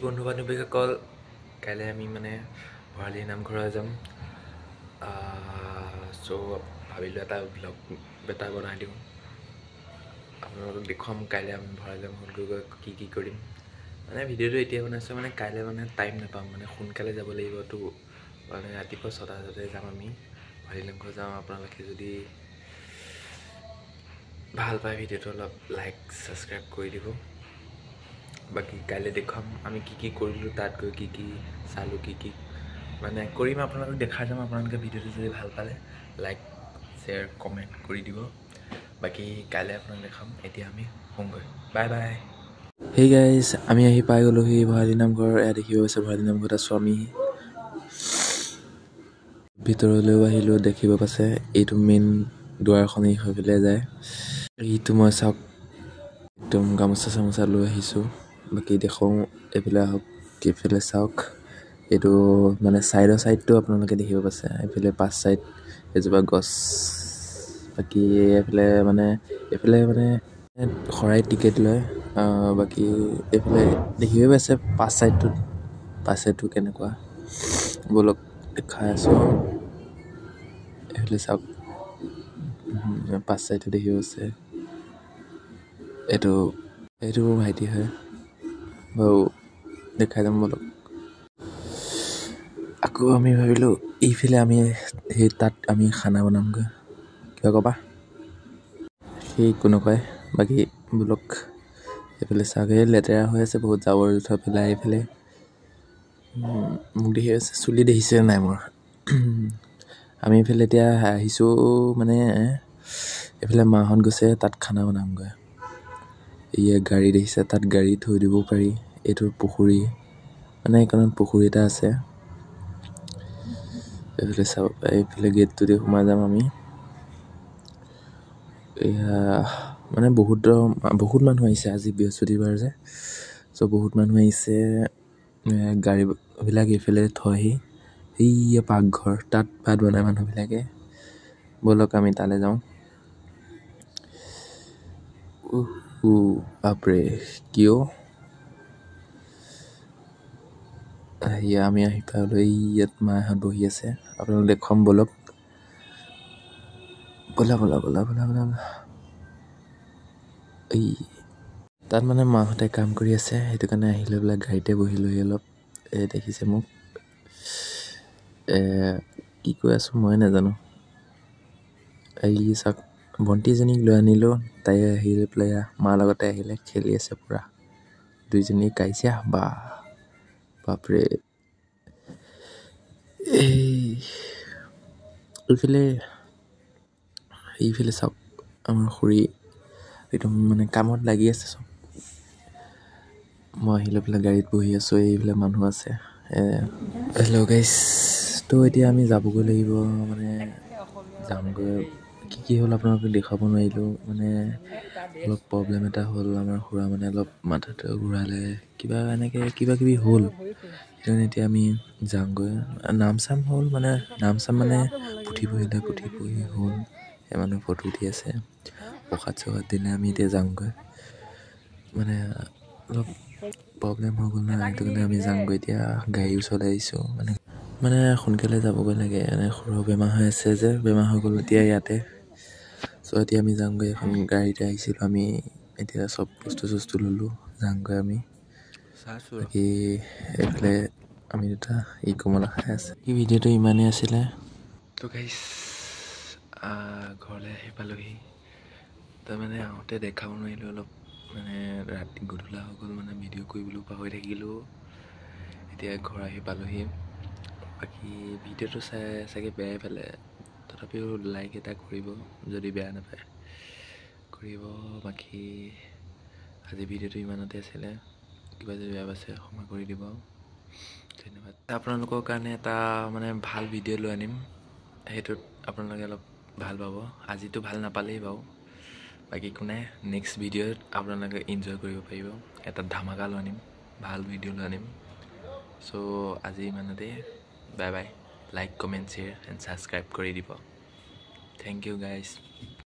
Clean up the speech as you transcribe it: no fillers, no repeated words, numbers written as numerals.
বন্ধু বান্ধৱীসকল কাইলৈ আমি মানে ভৰালী নামঘৰ যাম চ' ভাবিলোঁ এটা ব্লগ এটা বনাই দিওঁ আপোনালোকক দেখুৱাম কাইলৈ আমি ভৰালী নামঘৰ গৈ কি কৰিম মানে ভিডিঅ'টো এতিয়া বনাইছোঁ মানে কাইলৈ মানে টাইম নাপাম মানে সোনকালে যাব লাগিবতো মানে ৰাতিপুৱা 6টা বজাতে যাম আমি ভৰালী নামঘৰ যাম আপোনালোকে যদি ভাল পায় ভিডিঅ'টো অলপ লাইক ছাবস্ক্ৰাইব কৰি দিব বাকি কাইলৈ দেখুৱাম আমি কি কৰিলোঁ তাত গৈ কি চালোঁ কি মানে কৰিম আপোনালোকক দেখাই যাম আপোনালোকে ভিডিঅ'টো যদি ভাল পালে লাইক শ্বেয়াৰ কমেণ্ট কৰি দিব বাকি কাইলৈ আপোনালোক দেখাম এতিয়া আমি শুমগৈ বাই বাই হেই গাইজ আমি আহি পাই গ'লোহি ভৰালী নামঘৰ এয়া দেখিব পাইছে ভৰালী নামঘৰত আছোঁ আমি ভিতৰলৈও আহিলোঁ দেখিব পাইছে এইটো মেইন দুৱাৰখন সেইফালে যায় এইটো মই চাওক একদম গামোচা চামোচা লৈ আহিছোঁ বাকী দেখোঁ এইফালে আহক এইফালে চাওক এইটো মানে ছাইডটো আপোনালোকে দেখিব পাইছে এইফালে 5 চাইড এজোপা গছ বাকী এইফালে মানে শৰাই টিকেট লয় বাকী এইফালে দেখিবই পাইছে 5 চাইডটো কেনেকুৱা বলক দেখাই আছোঁ এইফালে চাওক 5 চাইডটো দেখিব পাইছে এইটো ভাইটি হয় বাৰু দেখাই যাম বলক আকৌ আমি ভাবিলোঁ এইফালে আমি সেই তাত আমি খানা বনামগৈ কিয় ক'বা সেই কোনোবাই বাকী বলক এইফালে চাওক এই লেতেৰা হৈ আছে বহুত জাবৰ জোথৰ পেলাই এইফালে মোক দেখি আছে চুলি দেখিছে নাই মোৰ আমি এইফালে এতিয়া আহিছোঁ মানে এইফালে মাহঁত গৈছে তাত খানা বনামগৈ ইয়ে গাড়ী দেখিছে তাত গাড়ী থৈ দিব পাৰি এইটো পুখুৰী মানে এইকণত পুখুৰী এটা আছে এইফালে চাব পাৰি এইফালে গেটটো দি সোমাই যাম আমি এয়া মানে বহুত মানুহ আহিছে আজি বৃহস্পতিবাৰ যে চ' বহুত মানুহ আহিছে গাড়ীবিলাক এইফালে থয়হি এইয়া পাকঘৰ তাত ভাত বনায় মানুহবিলাকে ব'লক আমি তালৈ যাওঁ বাপৰে কিয় আমি আহি পালোঁ ইয়াত মাহঁত বহি আছে আপোনালোক দেখুৱাম ব'লক বলা এই তাত মানে মাহঁতে কাম কৰি আছে সেইটো কাৰণে আহি লৈ পেলাই গাড়ীতে বহিলোহি অলপ দেখিছে মোক কি কৈ আছোঁ মই নাজানো এই চাওক ভণ্টিজনীক লৈ আনিলোঁ তাই আহি লৈ পেলাই মাৰ লগতে আহিলে খেলি আছে পূৰা দুইজনী কাজিয়া বাপৰে এইফালে চাওক আমাৰ খুৰী একদম মানে কামত লাগি আছে চব মই আহি লৈ পেলাই গাড়ীত বহি আছোঁ এইবিলাক মানুহ আছে হেল্ল' গাইছ তো এতিয়া আমি যাবগৈ লাগিব মানে যামগৈ কি হ'ল আপোনালোকে দেখাব নোৱাৰিলোঁ মানে অলপ প্ৰব্লেম এটা হ'ল আমাৰ খুৰা মানে অলপ মাথাটো ঘূৰালে কিবা কিবি হ'ল সেইকাৰণে এতিয়া আমি যামগৈ নাম চাম মানে পুথি পঢ়ি হ'ল সেই মানুহ ফটো উঠি আছে প্ৰসাদ চসাদ দিলে আমি এতিয়া যামগৈ মানে অলপ প্ৰব্লেম হৈ গ'ল না সেইটো কাৰণে আমি যামগৈ এতিয়া গাড়ী ওচৰত আহিছোঁ মানে সোনকালে যাবগৈ লাগে মানে সৰু বেমাৰ হৈ আছে যে বেমাৰ হৈ গ'ল এতিয়া ইয়াতে চ' এতিয়া আমি যামগৈ এখন গাড়ীতে আহিছিলোঁ আমি এতিয়া চব বস্তু ল'লোঁ যামগৈ আমি বাকী এইফালে আমি দুটা কমলা খাই আছে এই ভিডিঅ'টো ইমানেই আছিলে তো গাইছ ঘৰলৈ আহি পালোহি তাৰমানে আহোঁতে দেখাব নোৱাৰিলোঁ অলপ মানে ৰাতি গধূলা হৈ গ'ল মানে ভিডিঅ' কৰিবলৈও পাহৰি থাকিলোঁ এতিয়া ঘৰ আহি পালোহি বাকী ভিডিঅ'টো চাই চাগে বেয়াই পালে তথাপিও লাইক এটা কৰিব যদি বেয়া নাপায় কৰিব বাকী আজি ভিডিঅ'টো ইমানতে আছিলে কিবা যদি বেয়া পাইছে ক্ষমা কৰি দিব ধন্যবাদ আপোনালোকৰ কাৰণে এটা মানে ভাল ভিডিঅ' লৈ আনিম সেইটোত আপোনালোকে অলপ ভাল পাব আজিতো ভাল নাপালেই বাৰু বাকী কোনে নেক্সট ভিডিঅ'ত আপোনালোকে এনজয় কৰিব পাৰিব এটা ধামাকা লৈ আনিম ভাল ভিডিঅ' লৈ আনিম চ' আজি ইমানতে bye bye like comment share and subscribe কৰি দিব থেংক ইউ গাইজ